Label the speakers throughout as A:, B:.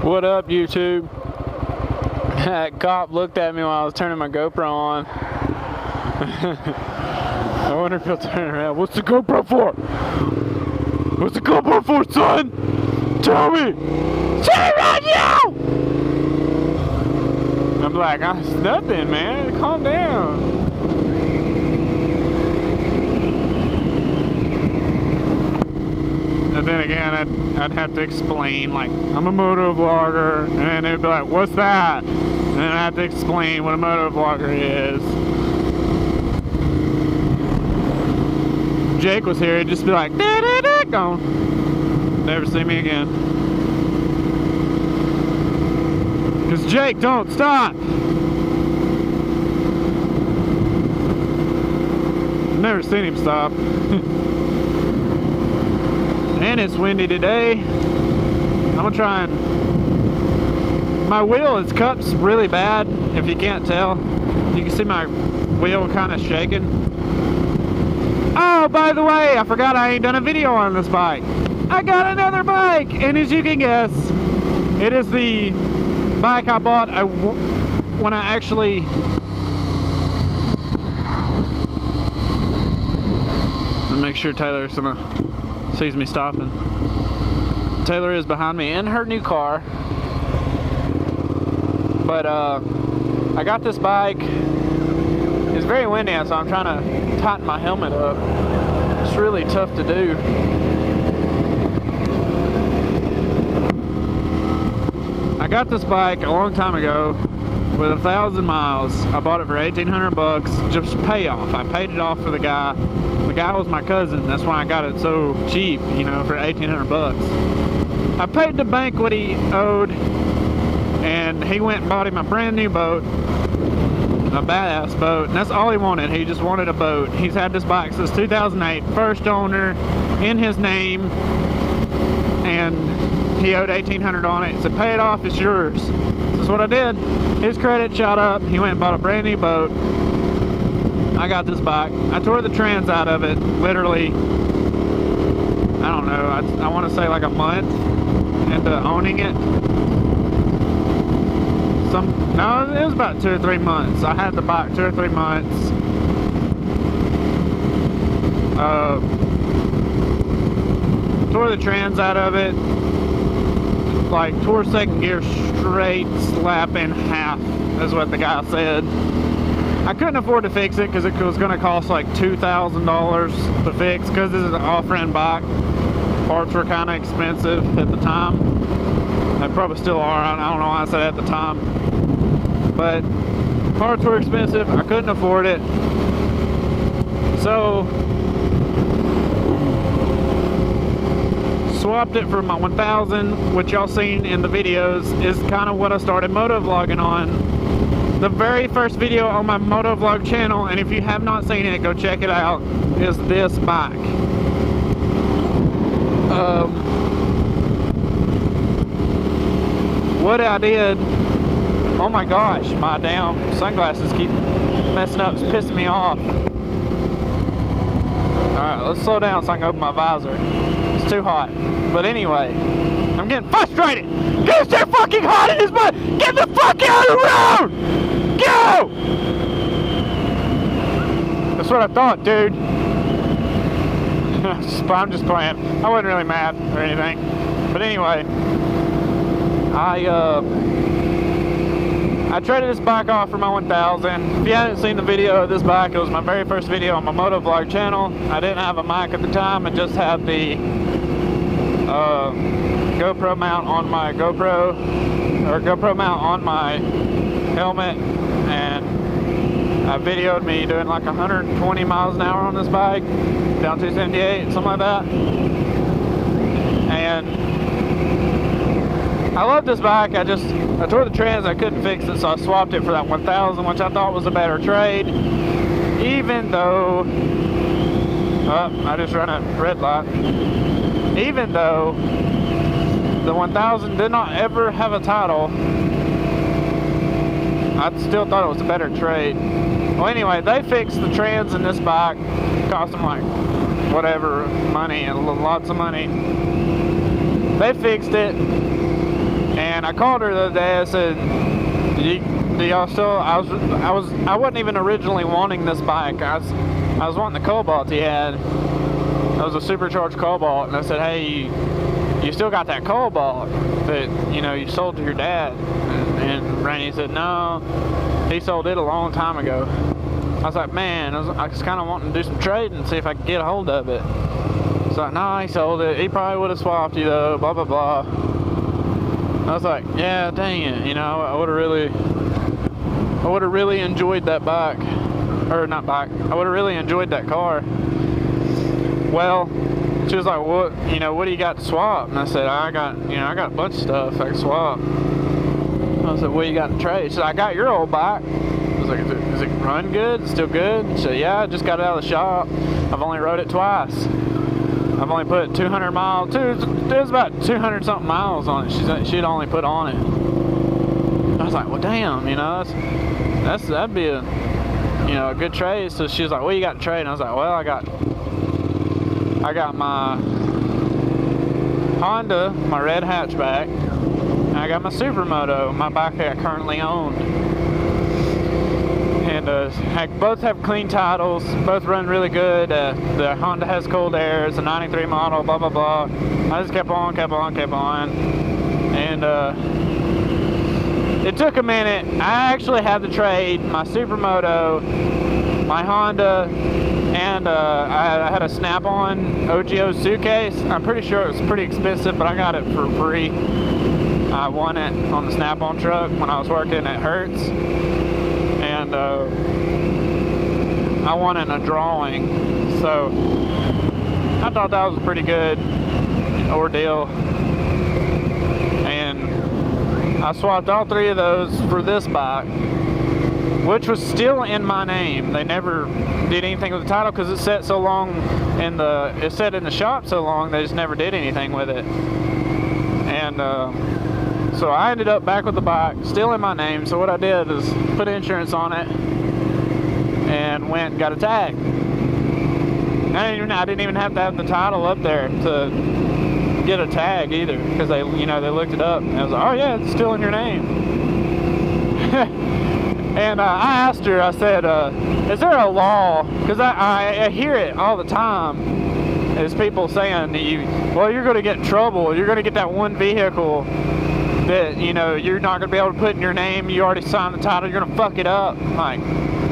A: What up, YouTube? That cop looked at me while I was turning my GoPro on. I wonder if he'll turn around. What's the GoPro for? What's the GoPro for, son? Tell me! Tell me right now! I'm like, it's nothing, man. Calm down. And then again, I'd have to explain, like, I'm a moto vlogger, and then they'd be like, what's that? And then I have to explain what a moto vlogger is. If Jake was here, he'd just be like, da-da-da, gone. Never see me again. Because Jake, don't stop! Never seen him stop. And it's windy today. I'm gonna try and... My wheel is cut really bad, if you can't tell. You can see my wheel kind of shaking. Oh, by the way, I forgot I ain't done a video on this bike. I got another bike, and as you can guess, it is the bike I bought when I actually... Let me make sure Taylor's gonna... sees me stopping. Taylor is behind me in her new car. But I got this bike. It's very windy, so I'm trying to tighten my helmet up. It's really tough to do. I got this bike a long time ago with 1,000 miles. I bought it for 1,800 bucks, just payoff. I paid it off for the guy. The guy was my cousin. That's why I got it so cheap, you know, for 1,800 bucks. I paid the bank what he owed, and he went and bought him a brand new boat, a badass boat, and that's all he wanted. He just wanted a boat. He's had this bike since 2008, first owner, in his name, and he owed 1,800 on it. So pay it off, it's yours. This is what I did. His credit shot up. He went and bought a brand new boat. I got this bike. I tore the trans out of it, literally, I don't know, I want to say like a month into owning it. No, it was about 2 or 3 months. I had the bike 2 or 3 months. Tore the trans out of it, like tore second gear straight, slap in half, is what the guy said. I couldn't afford to fix it because it was going to cost like $2,000 to fix, because this is an off-road bike. Parts were kind of expensive at the time. They probably still are. I don't know why I said at the time. But parts were expensive. I couldn't afford it. So swapped it for my 1000, which y'all seen in the videos is kind of what I started motovlogging on. The very first video on my motovlog channel, and if you have not seen it, go check it out, is this bike. What I did, oh my gosh, my damn sunglasses keep messing up, it's pissing me off. Alright, let's slow down so I can open my visor. It's too hot. But anyway, I'm getting frustrated. It's too fucking hot in this butt. Get the fuck out of the road! Go! That's what I thought, dude. I'm just playing. I wasn't really mad or anything. But anyway, I traded this bike off for my 1000. If you haven't seen the video of this bike, it was my very first video on my motovlog channel. I didn't have a mic at the time. I just had the GoPro mount on my GoPro, or GoPro mount on my helmet, and I videoed me doing like 120 miles an hour on this bike, down 278, something like that. And I love this bike. I tore the trans, I couldn't fix it, so I swapped it for that 1000, which I thought was a better trade. Even though, I just ran a red light. Even though the 1000 did not ever have a title, I still thought it was a better trade. Well, anyway, they fixed the trans in this bike. It cost them like whatever money, and lots of money. They fixed it. And I called her the other day. I said, do y'all still? I wasn't even originally wanting this bike. I was wanting the Cobalt he had. That was a supercharged Cobalt, and I said, hey, you still got that Cobalt that you sold to your dad? And Randy said, no, he sold it a long time ago. I was like, man, I was kind of wanting to do some trading and see if I could get a hold of it. So like, no, he sold it. He probably would have swapped you though. Blah blah blah. I was like, yeah, dang it. I would have really enjoyed that bike, or not bike. I would have really enjoyed that car. Well, she was like, what do you got to swap? And I said, I got a bunch of stuff I can swap. I said, what do you got to trade? She said, I got your old bike. I was like, is it run good? It's still good? She said, yeah, I just got it out of the shop. I've only rode it twice. I've only put 200 miles. It was about 200 something miles on it. She'd only put on it. I was like, well, damn, that'd be a good trade. So she was like, what you got to trade? And I was like, well, I got my Honda, my red hatchback, and I got my supermoto, my bike that I currently own. And both have clean titles, both run really good. The Honda has cold air, it's a 93 model, blah blah blah. I just kept on. And it took a minute. I actually had to trade my supermoto, my Honda, and I had a snap-on OGO suitcase. I'm pretty sure it was pretty expensive, but I got it for free. I won it on the snap-on truck when I was working at Hertz. And I won it in a drawing, so I thought that was a pretty good ordeal. And I swapped all three of those for this bike, which was still in my name. They never did anything with the title because it sat so long it sat in the shop so long they just never did anything with it. And so I ended up back with the bike, still in my name. So what I did is put insurance on it and went and got a tag. I didn't even have to have the title up there to get a tag either, because they looked it up and I was like, oh yeah, it's still in your name. And I asked her, I said, is there a law? Because I hear it all the time. Is people saying to you, well, you're going to get in trouble. You're going to get that one vehicle that you're not going to be able to put in your name. You already signed the title. You're going to fuck it up. I'm like,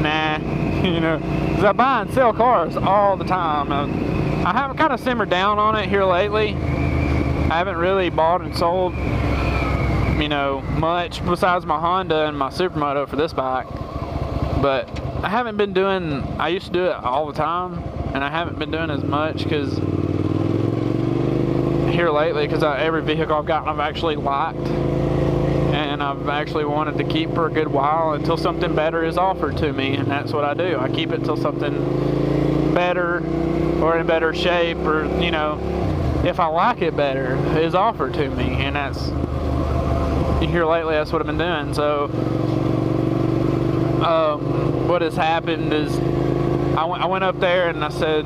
A: nah. Because I buy and sell cars all the time. I have kind of simmered down on it here lately. I haven't really bought and sold much besides my Honda and my supermoto for this bike. But I haven't been doing, I used to do it all the time, and I haven't been doing as much because here lately, because every vehicle I've gotten I've actually liked, and I've actually wanted to keep for a good while until something better is offered to me. And that's what I do. I keep it till something better or in better shape, or if I like it better, is offered to me. And that's here lately, that's what I've been doing. So what has happened is I went up there and I said,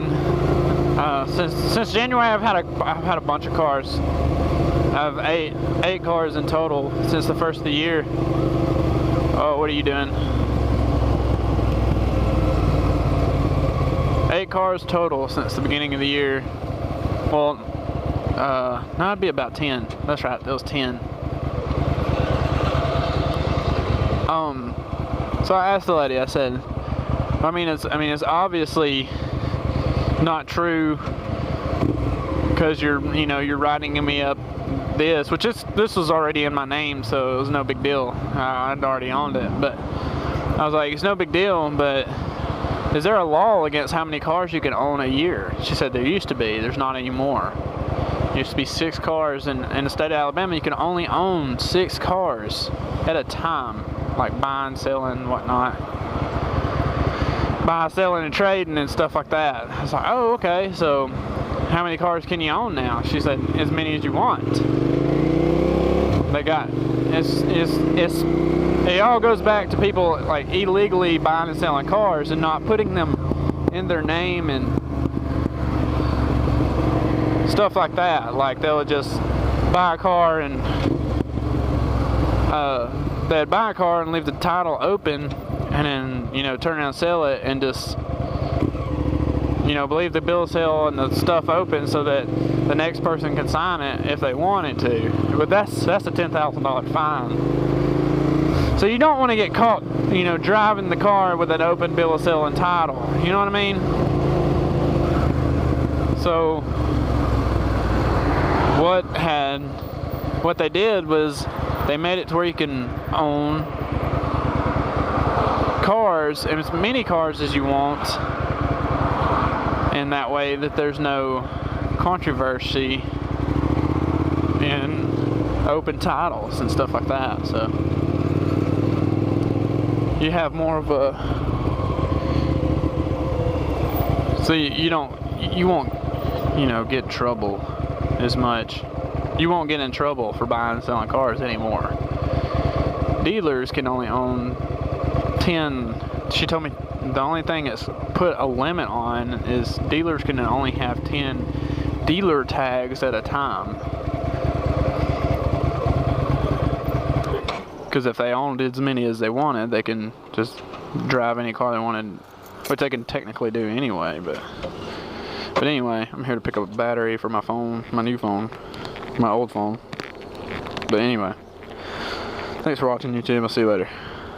A: since January I've had a bunch of cars. I have eight cars in total since the first of the year. Oh, what are you doing? 8 cars total since the beginning of the year. Well, no, it'd be about 10. That's right, that was 10. So I asked the lady, I said, it's obviously not true, because you're writing me up this, this was already in my name, so it was no big deal. I'd already owned it, but I was like, it's no big deal, but is there a law against how many cars you can own a year? She said there used to be. There's not anymore. There used to be 6 cars in the state of Alabama. You can only own 6 cars at a time, like buying, selling, whatnot. Buy, selling, and trading and stuff like that. I was like, oh, okay, so how many cars can you own now? She said, as many as you want. They got, it all goes back to people like illegally buying and selling cars and not putting them in their name and stuff like that. Like they'll just buy a car and they'd buy a car and leave the title open, and then, you know, turn around and sell it, and just, you know, leave the bill of sale and the stuff open so that the next person can sign it if they wanted to. But that's a $10,000 fine. So you don't want to get caught, you know, driving the car with an open bill of sale and title. You know what I mean? So what they did was they made it to where you can own cars, and as many cars as you want, and that way that there's no controversy in open titles and stuff like that. So you have more of a, so you won't, you know, get in trouble as much. You won't get in trouble for buying and selling cars anymore. Dealers can only own 10. She told me the only thing that's put a limit on is dealers can only have 10 dealer tags at a time. Because if they owned as many as they wanted, they can just drive any car they wanted, which they can technically do anyway. But anyway, I'm here to pick up a battery for my phone, my new phone, my old phone. But anyway, thanks for watching YouTube. I'll see you later.